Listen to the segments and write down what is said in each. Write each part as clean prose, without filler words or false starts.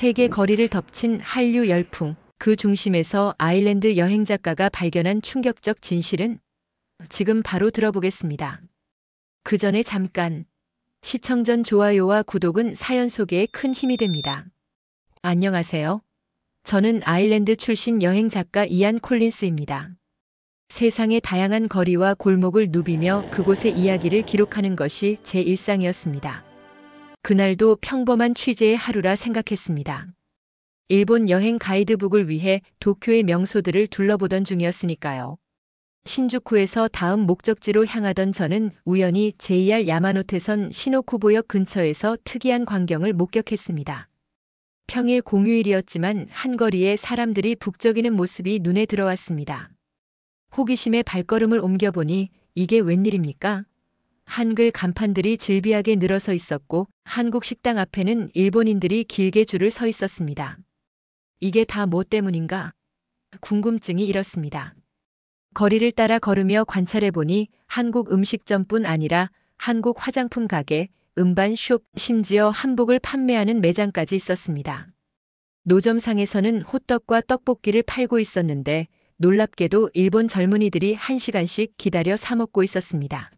세계 거리를 덮친 한류 열풍, 그 중심에서 아일랜드 여행 작가가 발견한 충격적 진실은 지금 바로 들어보겠습니다. 그 전에 잠깐, 시청 전 좋아요와 구독은 사연 소개에 큰 힘이 됩니다. 안녕하세요. 저는 아일랜드 출신 여행 작가 이안 콜린스입니다. 세상의 다양한 거리와 골목을 누비며 그곳의 이야기를 기록하는 것이 제 일상이었습니다. 그날도 평범한 취재의 하루라 생각했습니다. 일본 여행 가이드북을 위해 도쿄의 명소들을 둘러보던 중이었으니까요. 신주쿠에서 다음 목적지로 향하던 저는 우연히 JR 야마노테선 시노쿠보역 근처에서 특이한 광경을 목격했습니다. 평일 공휴일이었지만 한거리에 사람들이 북적이는 모습이 눈에 들어왔습니다. 호기심에 발걸음을 옮겨보니 이게 웬일입니까? 한글 간판들이 질비하게 늘어서 있었고 한국 식당 앞에는 일본인들이 길게 줄을 서 있었습니다. 이게 다 뭐 때문인가? 궁금증이 일었습니다. 거리를 따라 걸으며 관찰해보니 한국 음식점뿐 아니라 한국 화장품 가게, 음반숍, 심지어 한복을 판매하는 매장까지 있었습니다. 노점상에서는 호떡과 떡볶이를 팔고 있었는데 놀랍게도 일본 젊은이들이 1시간씩 기다려 사 먹고 있었습니다.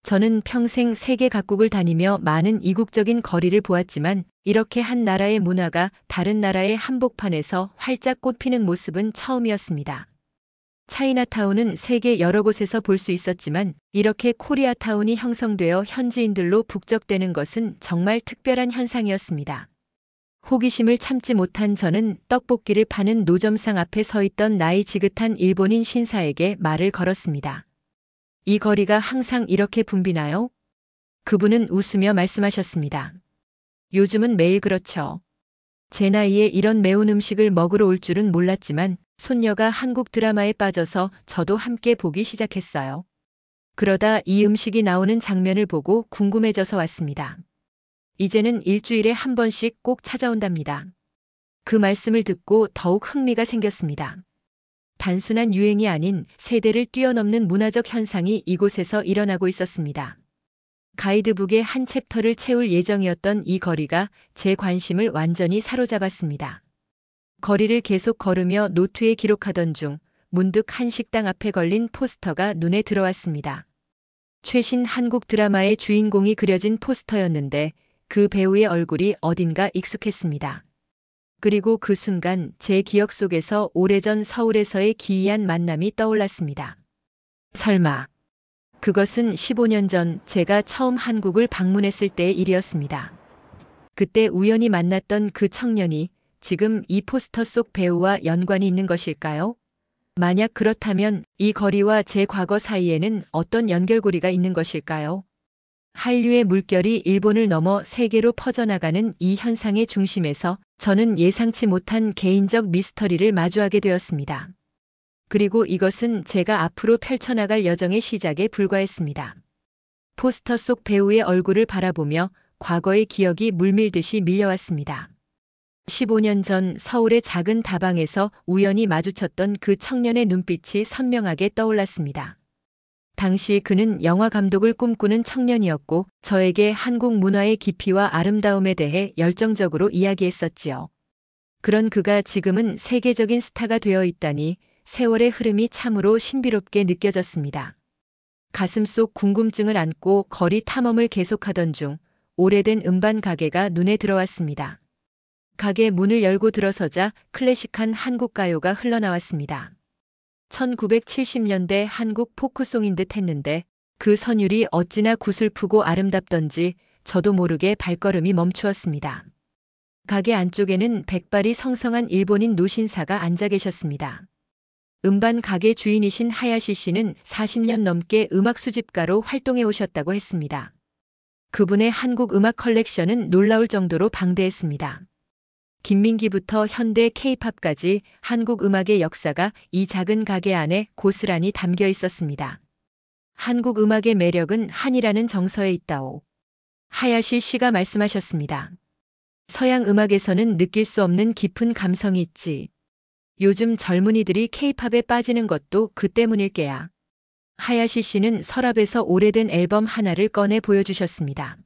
저는 평생 세계 각국을 다니며 많은 이국적인 거리를 보았지만 이렇게 한 나라의 문화가 다른 나라의 한복판에서 활짝 꽃피는 모습은 처음이었습니다. 차이나타운은 세계 여러 곳에서 볼 수 있었지만 이렇게 코리아타운이 형성되어 현지인들로 북적대는 것은 정말 특별한 현상이었습니다. 호기심을 참지 못한 저는 떡볶이를 파는 노점상 앞에 서 있던 나이 지긋한 일본인 신사에게 말을 걸었습니다. 이 거리가 항상 이렇게 붐비나요? 그분은 웃으며 말씀하셨습니다. 요즘은 매일 그렇죠. 제 나이에 이런 매운 음식을 먹으러 올 줄은 몰랐지만 손녀가 한국 드라마에 빠져서 저도 함께 보기 시작했어요. 그러다 이 음식이 나오는 장면을 보고 궁금해져서 왔습니다. 이제는 일주일에 한 번씩 꼭 찾아온답니다. 그 말씀을 듣고 더욱 흥미가 생겼습니다. 단순한 유행이 아닌 세대를 뛰어넘는 문화적 현상이 이곳에서 일어나고 있었습니다. 가이드북의 한 챕터를 채울 예정이었던 이 거리가 제 관심을 완전히 사로잡았습니다. 거리를 계속 걸으며 노트에 기록하던 중 문득 한 식당 앞에 걸린 포스터가 눈에 들어왔습니다. 최신 한국 드라마의 주인공이 그려진 포스터였는데 그 배우의 얼굴이 어딘가 익숙했습니다. 그리고 그 순간 제 기억 속에서 오래전 서울에서의 기이한 만남이 떠올랐습니다. 설마 그것은 15년 전 제가 처음 한국을 방문했을 때의 일이었습니다. 그때 우연히 만났던 그 청년이 지금 이 포스터 속 배우와 연관이 있는 것일까요? 만약 그렇다면 이 거리와 제 과거 사이에는 어떤 연결고리가 있는 것일까요? 한류의 물결이 일본을 넘어 세계로 퍼져나가는 이 현상의 중심에서 저는 예상치 못한 개인적 미스터리를 마주하게 되었습니다. 그리고 이것은 제가 앞으로 펼쳐나갈 여정의 시작에 불과했습니다. 포스터 속 배우의 얼굴을 바라보며 과거의 기억이 물밀듯이 밀려왔습니다. 15년 전 서울의 작은 다방에서 우연히 마주쳤던 그 청년의 눈빛이 선명하게 떠올랐습니다. 당시 그는 영화 감독을 꿈꾸는 청년이었고 저에게 한국 문화의 깊이와 아름다움에 대해 열정적으로 이야기했었지요. 그런 그가 지금은 세계적인 스타가 되어 있다니 세월의 흐름이 참으로 신비롭게 느껴졌습니다. 가슴속 궁금증을 안고 거리 탐험을 계속하던 중 오래된 음반 가게가 눈에 들어왔습니다. 가게 문을 열고 들어서자 클래식한 한국 가요가 흘러나왔습니다. 1970년대 한국 포크송인 듯 했는데 그 선율이 어찌나 구슬프고 아름답던지 저도 모르게 발걸음이 멈추었습니다. 가게 안쪽에는 백발이 성성한 일본인 노신사가 앉아 계셨습니다. 음반 가게 주인이신 하야시 씨는 40년 넘게 음악 수집가로 활동해 오셨다고 했습니다. 그분의 한국 음악 컬렉션은 놀라울 정도로 방대했습니다. 김민기부터 현대 K-팝까지 한국 음악의 역사가 이 작은 가게 안에 고스란히 담겨 있었습니다. 한국 음악의 매력은 한이라는 정서에 있다오. 하야시 씨가 말씀하셨습니다. 서양 음악에서는 느낄 수 없는 깊은 감성이 있지. 요즘 젊은이들이 K-팝에 빠지는 것도 그 때문일게야. 하야시 씨는 서랍에서 오래된 앨범 하나를 꺼내 보여주셨습니다.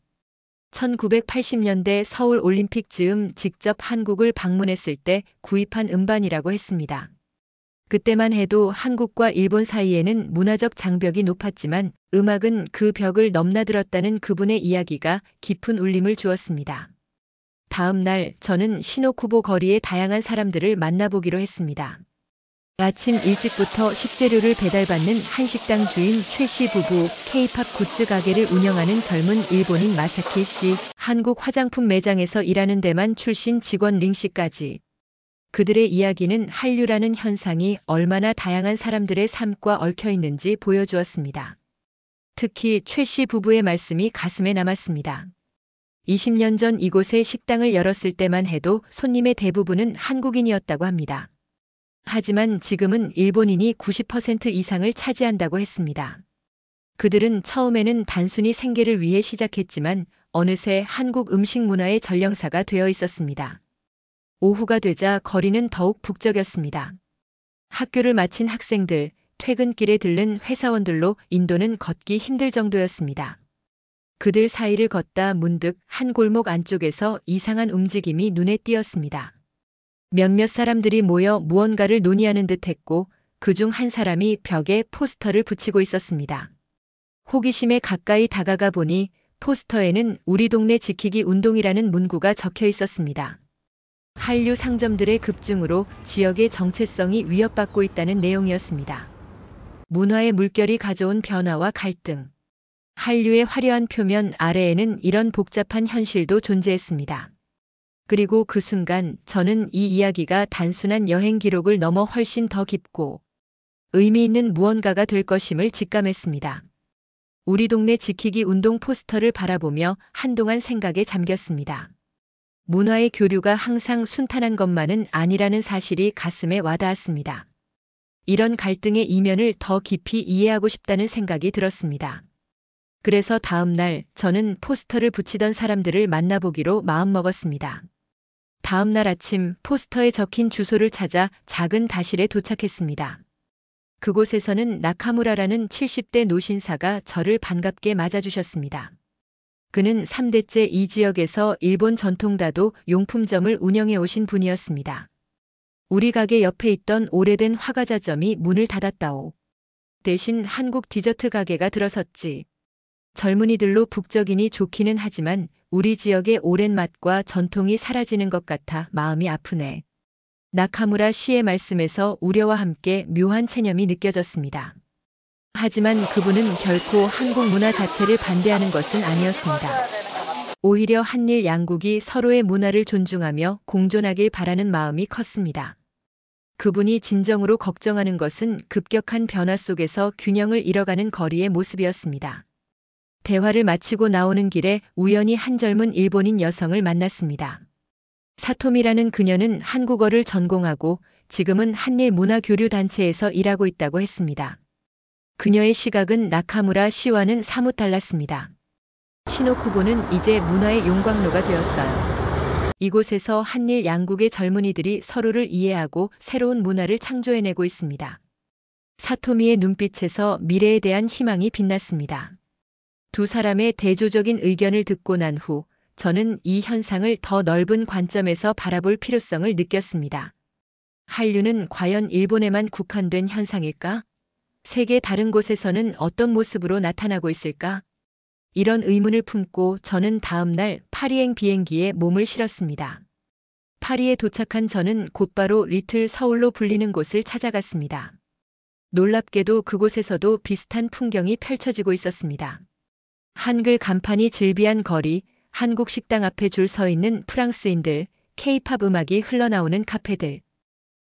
1980년대 서울 올림픽 즈음 직접 한국을 방문했을 때 구입한 음반이라고 했습니다. 그때만 해도 한국과 일본 사이에는 문화적 장벽이 높았지만 음악은 그 벽을 넘나들었다는 그분의 이야기가 깊은 울림을 주었습니다. 다음 날 저는 시노쿠보 거리의 다양한 사람들을 만나보기로 했습니다. 아침 일찍부터 식재료를 배달받는 한식당 주인 최씨 부부, K-팝 굿즈 가게를 운영하는 젊은 일본인 마사키 씨, 한국 화장품 매장에서 일하는 데만 출신 직원 링 씨까지. 그들의 이야기는 한류라는 현상이 얼마나 다양한 사람들의 삶과 얽혀 있는지 보여주었습니다. 특히 최씨 부부의 말씀이 가슴에 남았습니다. 20년 전 이곳에 식당을 열었을 때만 해도 손님의 대부분은 한국인이었다고 합니다. 하지만 지금은 일본인이 90% 이상을 차지한다고 했습니다. 그들은 처음에는 단순히 생계를 위해 시작했지만 어느새 한국 음식 문화의 전령사가 되어 있었습니다. 오후가 되자 거리는 더욱 북적였습니다. 학교를 마친 학생들, 퇴근길에 들른 회사원들로 인도는 걷기 힘들 정도였습니다. 그들 사이를 걷다 문득 한 골목 안쪽에서 이상한 움직임이 눈에 띄었습니다. 몇몇 사람들이 모여 무언가를 논의하는 듯했고 그중 한 사람이 벽에 포스터를 붙이고 있었습니다. 호기심에 가까이 다가가 보니 포스터에는 우리 동네 지키기 운동이라는 문구가 적혀 있었습니다. 한류 상점들의 급증으로 지역의 정체성이 위협받고 있다는 내용이었습니다. 문화의 물결이 가져온 변화와 갈등. 한류의 화려한 표면 아래에는 이런 복잡한 현실도 존재했습니다. 그리고 그 순간 저는 이 이야기가 단순한 여행 기록을 넘어 훨씬 더 깊고 의미 있는 무언가가 될 것임을 직감했습니다. 우리 동네 지키기 운동 포스터를 바라보며 한동안 생각에 잠겼습니다. 문화의 교류가 항상 순탄한 것만은 아니라는 사실이 가슴에 와닿았습니다. 이런 갈등의 이면을 더 깊이 이해하고 싶다는 생각이 들었습니다. 그래서 다음 날 저는 포스터를 붙이던 사람들을 만나보기로 마음먹었습니다. 다음 날 아침 포스터에 적힌 주소를 찾아 작은 다실에 도착했습니다. 그곳에서는 나카무라라는 70대 노신사가 저를 반갑게 맞아주셨습니다. 그는 3대째 이 지역에서 일본 전통다도 용품점을 운영해 오신 분이었습니다. 우리 가게 옆에 있던 오래된 화과자점이 문을 닫았다오. 대신 한국 디저트 가게가 들어섰지. 젊은이들로 북적이니 좋기는 하지만 우리 지역의 오랜 맛과 전통이 사라지는 것 같아 마음이 아프네. 나카무라 씨의 말씀에서 우려와 함께 묘한 체념이 느껴졌습니다. 하지만 그분은 결코 한국 문화 자체를 반대하는 것은 아니었습니다. 오히려 한일 양국이 서로의 문화를 존중하며 공존하길 바라는 마음이 컸습니다. 그분이 진정으로 걱정하는 것은 급격한 변화 속에서 균형을 잃어가는 거리의 모습이었습니다. 대화를 마치고 나오는 길에 우연히 한 젊은 일본인 여성을 만났습니다. 사토미라는 그녀는 한국어를 전공하고 지금은 한일 문화교류단체에서 일하고 있다고 했습니다. 그녀의 시각은 나카무라 씨와는 사뭇 달랐습니다. 시노쿠보는 이제 문화의 용광로가 되었어요. 이곳에서 한일 양국의 젊은이들이 서로를 이해하고 새로운 문화를 창조해내고 있습니다. 사토미의 눈빛에서 미래에 대한 희망이 빛났습니다. 두 사람의 대조적인 의견을 듣고 난 후 저는 이 현상을 더 넓은 관점에서 바라볼 필요성을 느꼈습니다. 한류는 과연 일본에만 국한된 현상일까? 세계 다른 곳에서는 어떤 모습으로 나타나고 있을까? 이런 의문을 품고 저는 다음 날 파리행 비행기에 몸을 실었습니다. 파리에 도착한 저는 곧바로 리틀 서울로 불리는 곳을 찾아갔습니다. 놀랍게도 그곳에서도 비슷한 풍경이 펼쳐지고 있었습니다. 한글 간판이 즐비한 거리, 한국 식당 앞에 줄 서 있는 프랑스인들, K-팝 음악이 흘러나오는 카페들.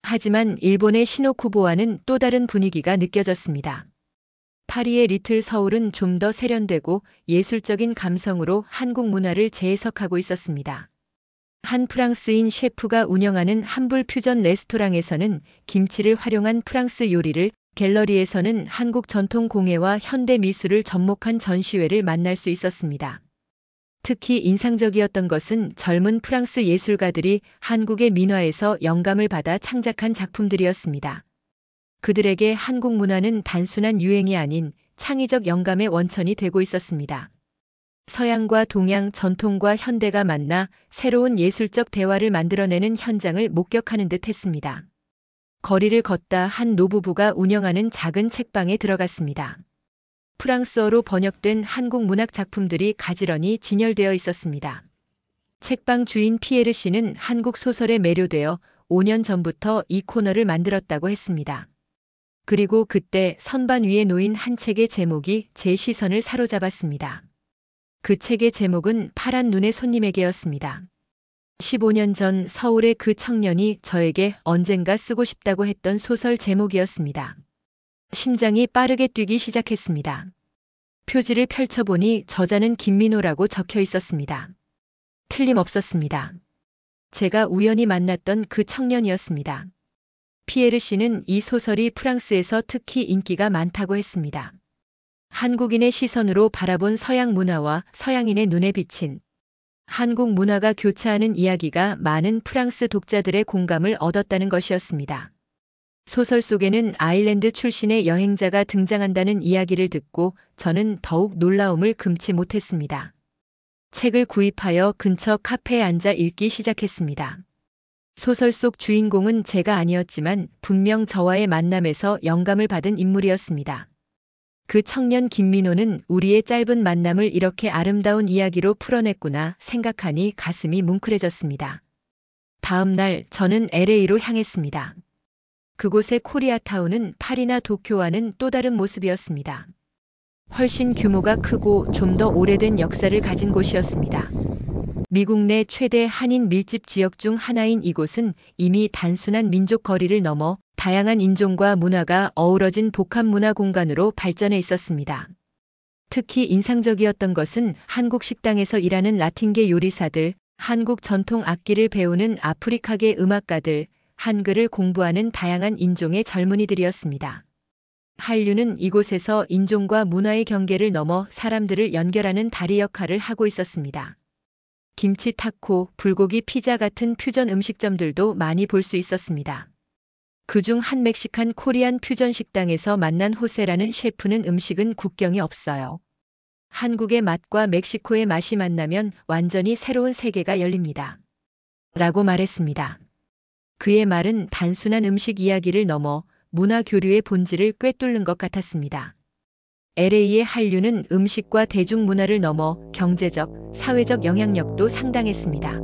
하지만 일본의 시노쿠보와는 또 다른 분위기가 느껴졌습니다. 파리의 리틀 서울은 좀 더 세련되고 예술적인 감성으로 한국 문화를 재해석하고 있었습니다. 한 프랑스인 셰프가 운영하는 한불 퓨전 레스토랑에서는 김치를 활용한 프랑스 요리를, 갤러리에서는 한국 전통 공예와 현대 미술을 접목한 전시회를 만날 수 있었습니다. 특히 인상적이었던 것은 젊은 프랑스 예술가들이 한국의 민화에서 영감을 받아 창작한 작품들이었습니다. 그들에게 한국 문화는 단순한 유행이 아닌 창의적 영감의 원천이 되고 있었습니다. 서양과 동양, 전통과 현대가 만나 새로운 예술적 대화를 만들어내는 현장을 목격하는 듯 했습니다. 거리를 걷다 한 노부부가 운영하는 작은 책방에 들어갔습니다. 프랑스어로 번역된 한국 문학 작품들이 가지런히 진열되어 있었습니다. 책방 주인 피에르 씨는 한국 소설에 매료되어 5년 전부터 이 코너를 만들었다고 했습니다. 그리고 그때 선반 위에 놓인 한 책의 제목이 제 시선을 사로잡았습니다. 그 책의 제목은 파란 눈의 손님에게였습니다. 15년 전 서울의 그 청년이 저에게 언젠가 쓰고 싶다고 했던 소설 제목이었습니다. 심장이 빠르게 뛰기 시작했습니다. 표지를 펼쳐보니 저자는 김민호라고 적혀 있었습니다. 틀림없었습니다. 제가 우연히 만났던 그 청년이었습니다. 피에르 씨는 이 소설이 프랑스에서 특히 인기가 많다고 했습니다. 한국인의 시선으로 바라본 서양 문화와 서양인의 눈에 비친 한국 문화가 교차하는 이야기가 많은 프랑스 독자들의 공감을 얻었다는 것이었습니다. 소설 속에는 아일랜드 출신의 여행자가 등장한다는 이야기를 듣고 저는 더욱 놀라움을 금치 못했습니다. 책을 구입하여 근처 카페에 앉아 읽기 시작했습니다. 소설 속 주인공은 제가 아니었지만 분명 저와의 만남에서 영감을 받은 인물이었습니다. 그 청년 김민호는 우리의 짧은 만남을 이렇게 아름다운 이야기로 풀어냈구나 생각하니 가슴이 뭉클해졌습니다. 다음 날 저는 LA로 향했습니다. 그곳의 코리아타운은 파리나 도쿄와는 또 다른 모습이었습니다. 훨씬 규모가 크고 좀 더 오래된 역사를 가진 곳이었습니다. 미국 내 최대 한인 밀집 지역 중 하나인 이곳은 이미 단순한 민족 거리를 넘어 다양한 인종과 문화가 어우러진 복합 문화 공간으로 발전해 있었습니다. 특히 인상적이었던 것은 한국 식당에서 일하는 라틴계 요리사들, 한국 전통 악기를 배우는 아프리카계 음악가들, 한글을 공부하는 다양한 인종의 젊은이들이었습니다. 한류는 이곳에서 인종과 문화의 경계를 넘어 사람들을 연결하는 다리 역할을 하고 있었습니다. 김치 타코, 불고기 피자 같은 퓨전 음식점들도 많이 볼 수 있었습니다. 그중 한 멕시칸 코리안 퓨전 식당에서 만난 호세라는 셰프는 음식은 국경이 없어요. 한국의 맛과 멕시코의 맛이 만나면 완전히 새로운 세계가 열립니다. 라고 말했습니다. 그의 말은 단순한 음식 이야기를 넘어 문화 교류의 본질을 꿰뚫는 것 같았습니다. LA의 한류는 음식과 대중문화를 넘어 경제적, 사회적 영향력도 상당했습니다.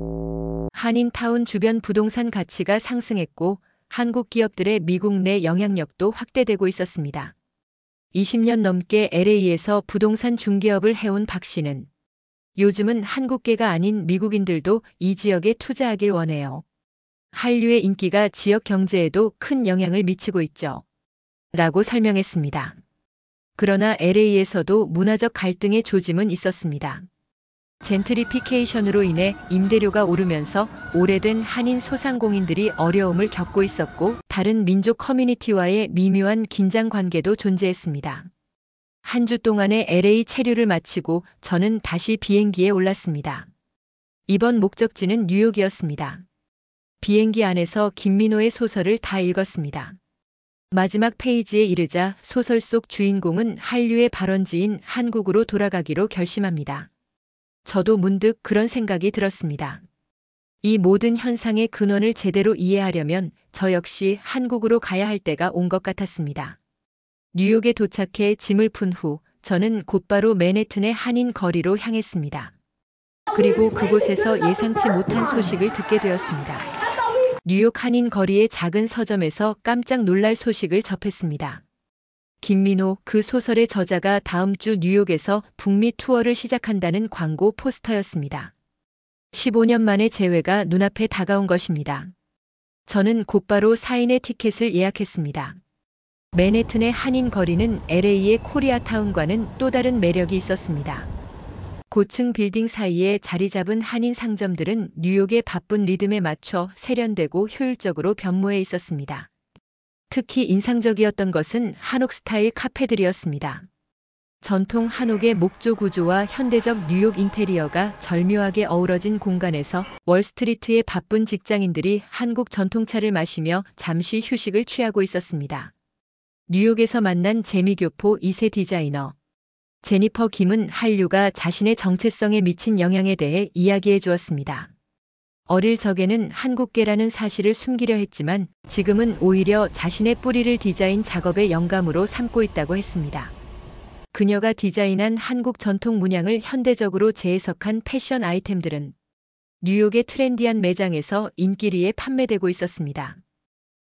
한인타운 주변 부동산 가치가 상승했고 한국 기업들의 미국 내 영향력도 확대되고 있었습니다. 20년 넘게 LA에서 부동산 중개업을 해온 박 씨는 요즘은 한국계가 아닌 미국인들도 이 지역에 투자하길 원해요. 한류의 인기가 지역 경제에도 큰 영향을 미치고 있죠. 라고 설명했습니다. 그러나 LA에서도 문화적 갈등의 조짐은 있었습니다. 젠트리피케이션으로 인해 임대료가 오르면서 오래된 한인 소상공인들이 어려움을 겪고 있었고 다른 민족 커뮤니티와의 미묘한 긴장 관계도 존재했습니다. 한 주 동안의 LA 체류를 마치고 저는 다시 비행기에 올랐습니다. 이번 목적지는 뉴욕이었습니다. 비행기 안에서 김민호의 소설을 다 읽었습니다. 마지막 페이지에 이르자 소설 속 주인공은 한류의 발원지인 한국으로 돌아가기로 결심합니다. 저도 문득 그런 생각이 들었습니다. 이 모든 현상의 근원을 제대로 이해하려면 저 역시 한국으로 가야 할 때가 온 것 같았습니다. 뉴욕에 도착해 짐을 푼 후 저는 곧바로 맨해튼의 한인 거리로 향했습니다. 그리고 그곳에서 예상치 못한 소식을 듣게 되었습니다. 뉴욕 한인 거리의 작은 서점에서 깜짝 놀랄 소식을 접했습니다. 김민호, 그 소설의 저자가 다음 주 뉴욕에서 북미 투어를 시작한다는 광고 포스터였습니다. 15년 만의 재회가 눈앞에 다가온 것입니다. 저는 곧바로 사인의 티켓을 예약했습니다. 맨해튼의 한인 거리는 LA의 코리아타운과는 또 다른 매력이 있었습니다. 고층 빌딩 사이에 자리 잡은 한인 상점들은 뉴욕의 바쁜 리듬에 맞춰 세련되고 효율적으로 변모해 있었습니다. 특히 인상적이었던 것은 한옥 스타일 카페들이었습니다. 전통 한옥의 목조 구조와 현대적 뉴욕 인테리어가 절묘하게 어우러진 공간에서 월스트리트의 바쁜 직장인들이 한국 전통차를 마시며 잠시 휴식을 취하고 있었습니다. 뉴욕에서 만난 재미교포 2세 디자이너. 제니퍼 김은 한류가 자신의 정체성에 미친 영향에 대해 이야기해 주었습니다. 어릴 적에는 한국계라는 사실을 숨기려 했지만 지금은 오히려 자신의 뿌리를 디자인 작업의 영감으로 삼고 있다고 했습니다. 그녀가 디자인한 한국 전통 문양을 현대적으로 재해석한 패션 아이템들은 뉴욕의 트렌디한 매장에서 인기리에 판매되고 있었습니다.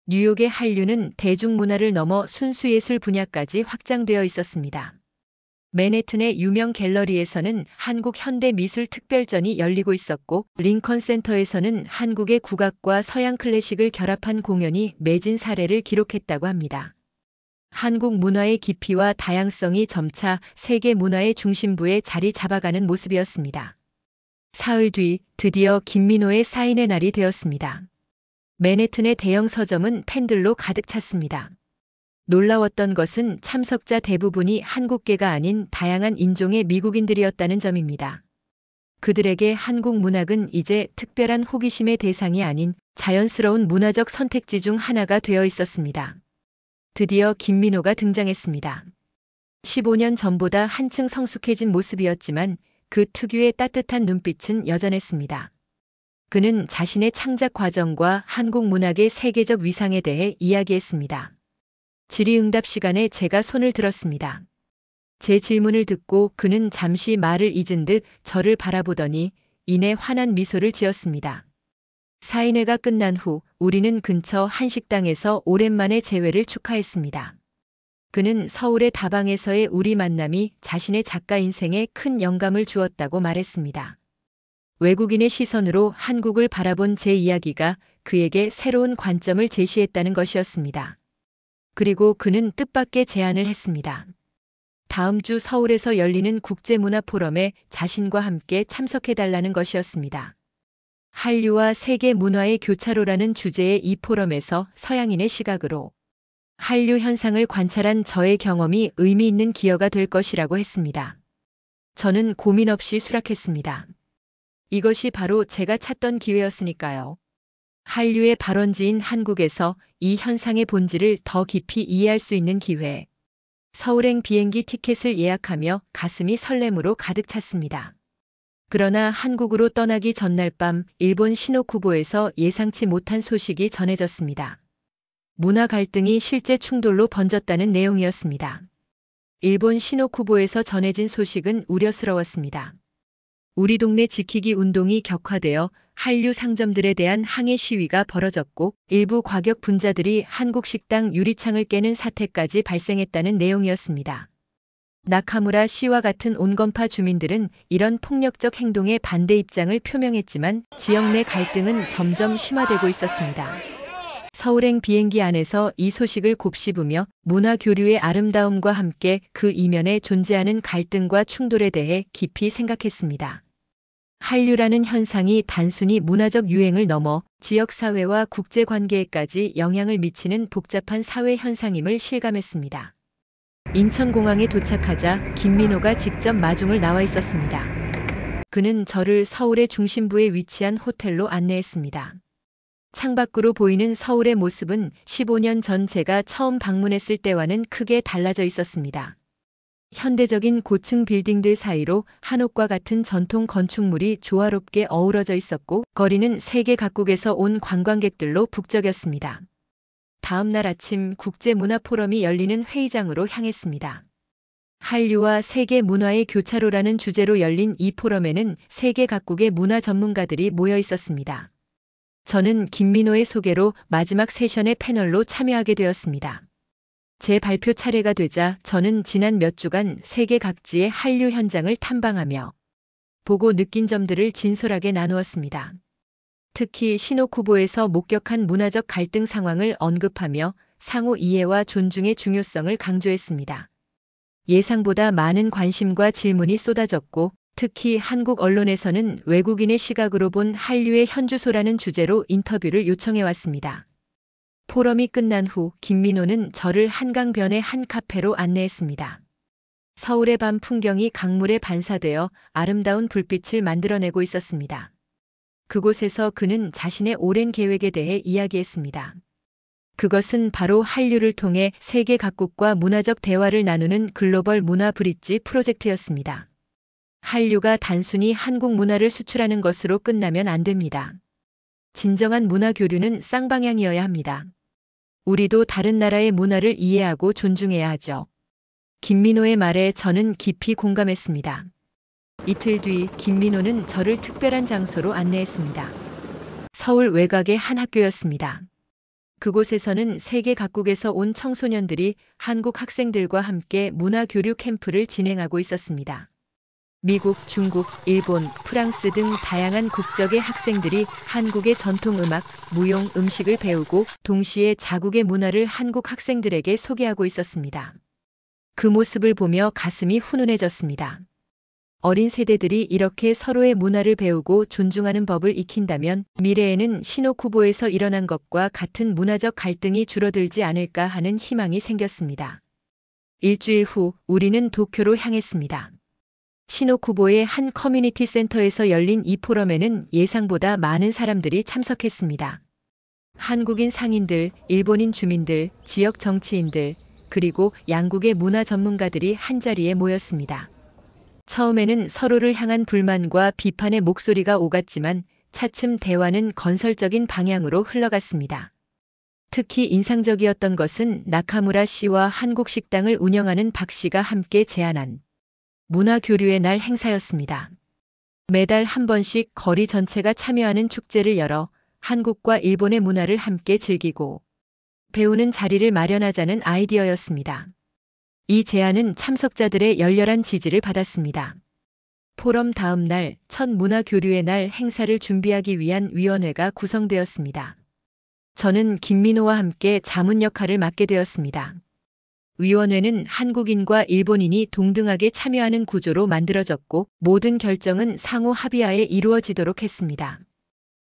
뉴욕의 한류는 대중문화를 넘어 순수예술 분야까지 확장되어 있었습니다. 맨해튼의 유명 갤러리에서는 한국 현대 미술 특별전이 열리고 있었고, 링컨 센터에서는 한국의 국악과 서양 클래식을 결합한 공연이 매진 사례를 기록했다고 합니다. 한국 문화의 깊이와 다양성이 점차 세계 문화의 중심부에 자리 잡아가는 모습이었습니다. 사흘 뒤 드디어 김민호의 사인의 날이 되었습니다. 맨해튼의 대형 서점은 팬들로 가득 찼습니다. 놀라웠던 것은 참석자 대부분이 한국계가 아닌 다양한 인종의 미국인들이었다는 점입니다. 그들에게 한국 문학은 이제 특별한 호기심의 대상이 아닌 자연스러운 문화적 선택지 중 하나가 되어 있었습니다. 드디어 김민호가 등장했습니다. 15년 전보다 한층 성숙해진 모습이었지만 그 특유의 따뜻한 눈빛은 여전했습니다. 그는 자신의 창작 과정과 한국 문학의 세계적 위상에 대해 이야기했습니다. 질의응답 시간에 제가 손을 들었습니다. 제 질문을 듣고 그는 잠시 말을 잊은 듯 저를 바라보더니 이내 환한 미소를 지었습니다. 사인회가 끝난 후 우리는 근처 한 식당에서 오랜만에 재회를 축하했습니다. 그는 서울의 다방에서의 우리 만남이 자신의 작가 인생에 큰 영감을 주었다고 말했습니다. 외국인의 시선으로 한국을 바라본 제 이야기가 그에게 새로운 관점을 제시했다는 것이었습니다. 그리고 그는 뜻밖의 제안을 했습니다. 다음 주 서울에서 열리는 국제문화 포럼에 자신과 함께 참석해달라는 것이었습니다. 한류와 세계 문화의 교차로라는 주제의 이 포럼에서 서양인의 시각으로 한류 현상을 관찰한 저의 경험이 의미 있는 기여가 될 것이라고 했습니다. 저는 고민 없이 수락했습니다. 이것이 바로 제가 찾던 기회였으니까요. 한류의 발원지인 한국에서 이 현상의 본질을 더 깊이 이해할 수 있는 기회. 서울행 비행기 티켓을 예약하며 가슴이 설렘으로 가득 찼습니다. 그러나 한국으로 떠나기 전날 밤 일본 시노쿠보에서 예상치 못한 소식이 전해졌습니다. 문화 갈등이 실제 충돌로 번졌다는 내용이었습니다. 일본 시노쿠보에서 전해진 소식은 우려스러웠습니다. 우리 동네 지키기 운동이 격화되어 한류 상점들에 대한 항해 시위가 벌어졌고 일부 과격 분자들이 한국 식당 유리창을 깨는 사태까지 발생했다는 내용이었습니다. 나카무라 씨와 같은 온건파 주민들은 이런 폭력적 행동에 반대 입장을 표명했지만 지역 내 갈등은 점점 심화되고 있었습니다. 서울행 비행기 안에서 이 소식을 곱씹으며 문화 교류의 아름다움과 함께 그 이면에 존재하는 갈등과 충돌에 대해 깊이 생각했습니다. 한류라는 현상이 단순히 문화적 유행을 넘어 지역사회와 국제관계에까지 영향을 미치는 복잡한 사회 현상임을 실감했습니다. 인천공항에 도착하자 김민호가 직접 마중을 나와 있었습니다. 그는 저를 서울의 중심부에 위치한 호텔로 안내했습니다. 창밖으로 보이는 서울의 모습은 15년 전 제가 처음 방문했을 때와는 크게 달라져 있었습니다. 현대적인 고층 빌딩들 사이로 한옥과 같은 전통 건축물이 조화롭게 어우러져 있었고 거리는 세계 각국에서 온 관광객들로 북적였습니다. 다음 날 아침 국제문화 포럼이 열리는 회의장으로 향했습니다. 한류와 세계 문화의 교차로라는 주제로 열린 이 포럼에는 세계 각국의 문화 전문가들이 모여 있었습니다. 저는 김민호의 소개로 마지막 세션의 패널로 참여하게 되었습니다. 제 발표 차례가 되자 저는 지난 몇 주간 세계 각지의 한류 현장을 탐방하며 보고 느낀 점들을 진솔하게 나누었습니다. 특히 시노쿠보에서 목격한 문화적 갈등 상황을 언급하며 상호 이해와 존중의 중요성을 강조했습니다. 예상보다 많은 관심과 질문이 쏟아졌고 특히 한국 언론에서는 외국인의 시각으로 본 한류의 현주소라는 주제로 인터뷰를 요청해왔습니다. 포럼이 끝난 후 김민호는 저를 한강변의 한 카페로 안내했습니다. 서울의 밤 풍경이 강물에 반사되어 아름다운 불빛을 만들어내고 있었습니다. 그곳에서 그는 자신의 오랜 계획에 대해 이야기했습니다. 그것은 바로 한류를 통해 세계 각국과 문화적 대화를 나누는 글로벌 문화 브릿지 프로젝트였습니다. 한류가 단순히 한국 문화를 수출하는 것으로 끝나면 안 됩니다. 진정한 문화 교류는 쌍방향이어야 합니다. 우리도 다른 나라의 문화를 이해하고 존중해야 하죠. 김민호의 말에 저는 깊이 공감했습니다. 이틀 뒤 김민호는 저를 특별한 장소로 안내했습니다. 서울 외곽의 한 학교였습니다. 그곳에서는 세계 각국에서 온 청소년들이 한국 학생들과 함께 문화 교류 캠프를 진행하고 있었습니다. 미국, 중국, 일본, 프랑스 등 다양한 국적의 학생들이 한국의 전통 음악, 무용, 음식을 배우고 동시에 자국의 문화를 한국 학생들에게 소개하고 있었습니다. 그 모습을 보며 가슴이 훈훈해졌습니다. 어린 세대들이 이렇게 서로의 문화를 배우고 존중하는 법을 익힌다면 미래에는 시노쿠보에서 일어난 것과 같은 문화적 갈등이 줄어들지 않을까 하는 희망이 생겼습니다. 일주일 후 우리는 도쿄로 향했습니다. 시노쿠보의 한 커뮤니티 센터에서 열린 이 포럼에는 예상보다 많은 사람들이 참석했습니다. 한국인 상인들, 일본인 주민들, 지역 정치인들, 그리고 양국의 문화 전문가들이 한자리에 모였습니다. 처음에는 서로를 향한 불만과 비판의 목소리가 오갔지만 차츰 대화는 건설적인 방향으로 흘러갔습니다. 특히 인상적이었던 것은 나카무라 씨와 한국 식당을 운영하는 박 씨가 함께 제안한 문화교류의 날 행사였습니다. 매달 한 번씩 거리 전체가 참여하는 축제를 열어 한국과 일본의 문화를 함께 즐기고 배우는 자리를 마련하자는 아이디어였습니다. 이 제안은 참석자들의 열렬한 지지를 받았습니다. 포럼 다음 날 첫 문화교류의 날 행사를 준비하기 위한 위원회가 구성되었습니다. 저는 김민호와 함께 자문 역할을 맡게 되었습니다. 위원회는 한국인과 일본인이 동등하게 참여하는 구조로 만들어졌고 모든 결정은 상호 합의하에 이루어지도록 했습니다.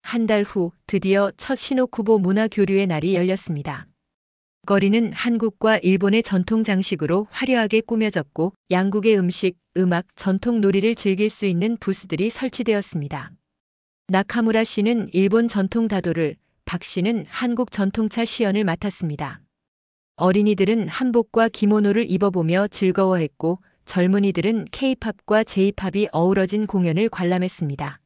한 달 후 드디어 첫 시노쿠보 문화교류의 날이 열렸습니다. 거리는 한국과 일본의 전통 장식으로 화려하게 꾸며졌고 양국의 음식, 음악, 전통 놀이를 즐길 수 있는 부스들이 설치되었습니다. 나카무라 씨는 일본 전통 다도를, 박 씨는 한국 전통차 시연을 맡았습니다. 어린이들은 한복과 기모노를 입어보며 즐거워했고 젊은이들은 K-팝과 J-팝이 어우러진 공연을 관람했습니다.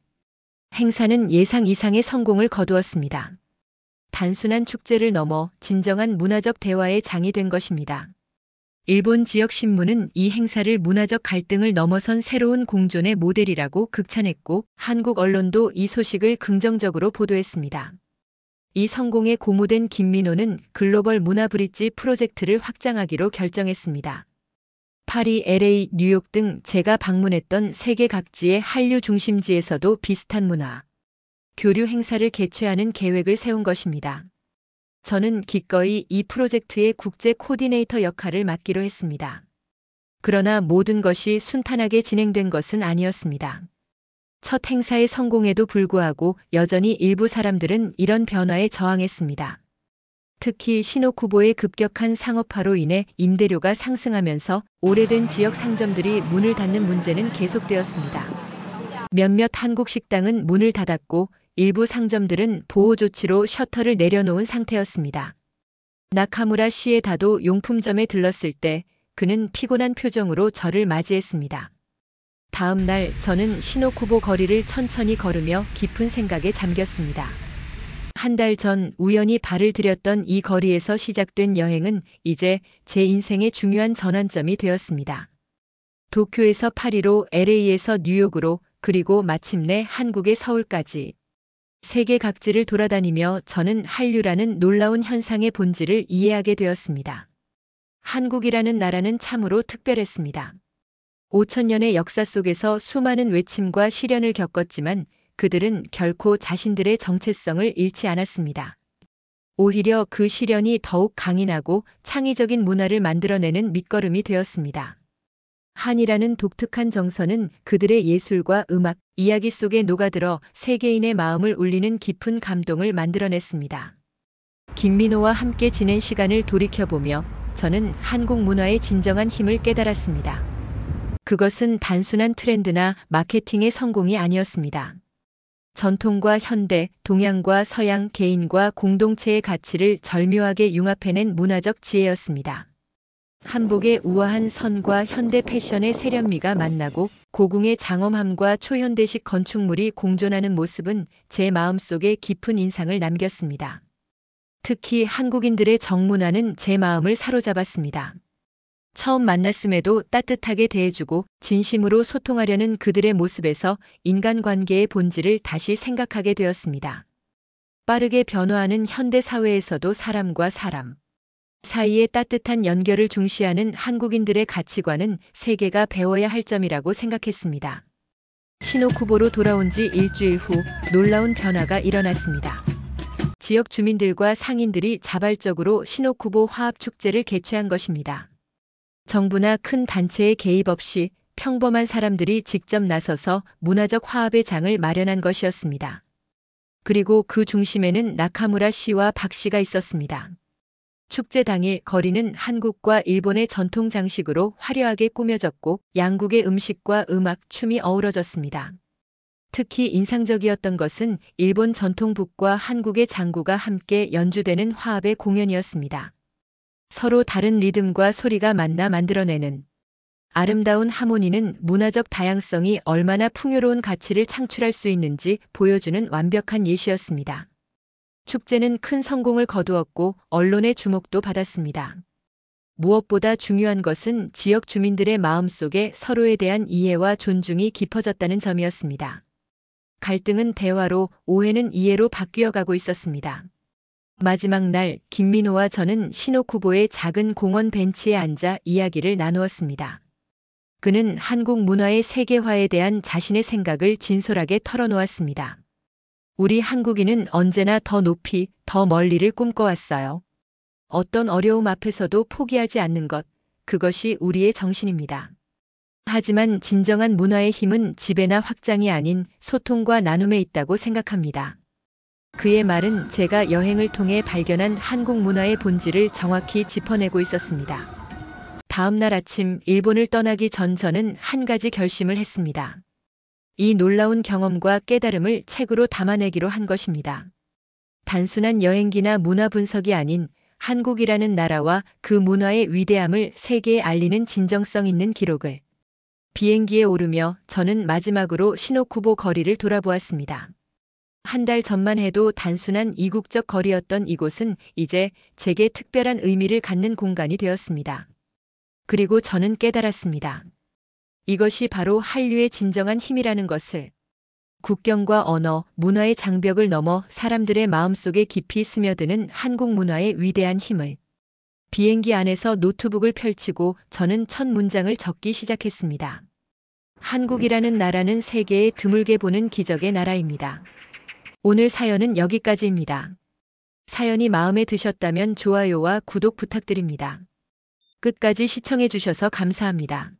행사는 예상 이상의 성공을 거두었습니다. 단순한 축제를 넘어 진정한 문화적 대화의 장이 된 것입니다. 일본 지역 신문은 이 행사를 문화적 갈등을 넘어선 새로운 공존의 모델이라고 극찬했고 한국 언론도 이 소식을 긍정적으로 보도했습니다. 이 성공에 고무된 김민호는 글로벌 문화 브릿지 프로젝트를 확장하기로 결정했습니다. 파리, LA, 뉴욕 등 제가 방문했던 세계 각지의 한류 중심지에서도 비슷한 문화 교류 행사를 개최하는 계획을 세운 것입니다. 저는 기꺼이 이 프로젝트의 국제 코디네이터 역할을 맡기로 했습니다. 그러나 모든 것이 순탄하게 진행된 것은 아니었습니다. 첫 행사의 성공에도 불구하고 여전히 일부 사람들은 이런 변화에 저항했습니다. 특히 시노쿠보의 급격한 상업화로 인해 임대료가 상승하면서 오래된 지역 상점들이 문을 닫는 문제는 계속되었습니다. 몇몇 한국 식당은 문을 닫았고 일부 상점들은 보호 조치로 셔터를 내려놓은 상태였습니다. 나카무라 씨의 다도 용품점에 들렀을 때 그는 피곤한 표정으로 저를 맞이했습니다. 다음 날 저는 시노쿠보 거리를 천천히 걸으며 깊은 생각에 잠겼습니다. 한 달 전 우연히 발을 들였던 이 거리에서 시작된 여행은 이제 제 인생의 중요한 전환점이 되었습니다. 도쿄에서 파리로, LA에서 뉴욕으로, 그리고 마침내 한국의 서울까지. 세계 각지를 돌아다니며 저는 한류라는 놀라운 현상의 본질을 이해하게 되었습니다. 한국이라는 나라는 참으로 특별했습니다. 5,000년의 역사 속에서 수많은 외침과 시련을 겪었지만 그들은 결코 자신들의 정체성을 잃지 않았습니다. 오히려 그 시련이 더욱 강인하고 창의적인 문화를 만들어내는 밑거름이 되었습니다. 한이라는 독특한 정서는 그들의 예술과 음악, 이야기 속에 녹아들어 세계인의 마음을 울리는 깊은 감동을 만들어냈습니다. 김민호와 함께 지낸 시간을 돌이켜보며 저는 한국 문화의 진정한 힘을 깨달았습니다. 그것은 단순한 트렌드나 마케팅의 성공이 아니었습니다. 전통과 현대, 동양과 서양, 개인과 공동체의 가치를 절묘하게 융합해낸 문화적 지혜였습니다. 한복의 우아한 선과 현대 패션의 세련미가 만나고 고궁의 장엄함과 초현대식 건축물이 공존하는 모습은 제 마음속에 깊은 인상을 남겼습니다. 특히 한국인들의 정문화는 제 마음을 사로잡았습니다. 처음 만났음에도 따뜻하게 대해주고 진심으로 소통하려는 그들의 모습에서 인간관계의 본질을 다시 생각하게 되었습니다. 빠르게 변화하는 현대 사회에서도 사람과 사람 사이의 따뜻한 연결을 중시하는 한국인들의 가치관은 세계가 배워야 할 점이라고 생각했습니다. 시노쿠보로 돌아온 지 일주일 후 놀라운 변화가 일어났습니다. 지역 주민들과 상인들이 자발적으로 시노쿠보 화합축제를 개최한 것입니다. 정부나 큰 단체의 개입 없이 평범한 사람들이 직접 나서서 문화적 화합의 장을 마련한 것이었습니다. 그리고 그 중심에는 나카무라 씨와 박 씨가 있었습니다. 축제 당일 거리는 한국과 일본의 전통 장식으로 화려하게 꾸며졌고 양국의 음식과 음악, 춤이 어우러졌습니다. 특히 인상적이었던 것은 일본 전통북과 한국의 장구가 함께 연주되는 화합의 공연이었습니다. 서로 다른 리듬과 소리가 만나 만들어내는 아름다운 하모니는 문화적 다양성이 얼마나 풍요로운 가치를 창출할 수 있는지 보여주는 완벽한 예시였습니다. 축제는 큰 성공을 거두었고 언론의 주목도 받았습니다. 무엇보다 중요한 것은 지역 주민들의 마음속에 서로에 대한 이해와 존중이 깊어졌다는 점이었습니다. 갈등은 대화로, 오해는 이해로 바뀌어가고 있었습니다. 마지막 날 김민호와 저는 시노쿠보의 작은 공원 벤치에 앉아 이야기를 나누었습니다. 그는 한국 문화의 세계화에 대한 자신의 생각을 진솔하게 털어놓았습니다. 우리 한국인은 언제나 더 높이, 더 멀리를 꿈꿔왔어요. 어떤 어려움 앞에서도 포기하지 않는 것, 그것이 우리의 정신입니다. 하지만 진정한 문화의 힘은 지배나 확장이 아닌 소통과 나눔에 있다고 생각합니다. 그의 말은 제가 여행을 통해 발견한 한국 문화의 본질을 정확히 짚어내고 있었습니다. 다음 날 아침 일본을 떠나기 전 저는 한 가지 결심을 했습니다. 이 놀라운 경험과 깨달음을 책으로 담아내기로 한 것입니다. 단순한 여행기나 문화 분석이 아닌 한국이라는 나라와 그 문화의 위대함을 세계에 알리는 진정성 있는 기록을. 비행기에 오르며 저는 마지막으로 시노쿠보 거리를 돌아보았습니다. 한 달 전만 해도 단순한 이국적 거리였던 이곳은 이제 제게 특별한 의미를 갖는 공간이 되었습니다. 그리고 저는 깨달았습니다. 이것이 바로 한류의 진정한 힘이라는 것을. 국경과 언어, 문화의 장벽을 넘어 사람들의 마음속에 깊이 스며드는 한국 문화의 위대한 힘을. 비행기 안에서 노트북을 펼치고 저는 첫 문장을 적기 시작했습니다. 한국이라는 나라는 세계에 드물게 보는 기적의 나라입니다. 오늘 사연은 여기까지입니다. 사연이 마음에 드셨다면 좋아요와 구독 부탁드립니다. 끝까지 시청해 주셔서 감사합니다.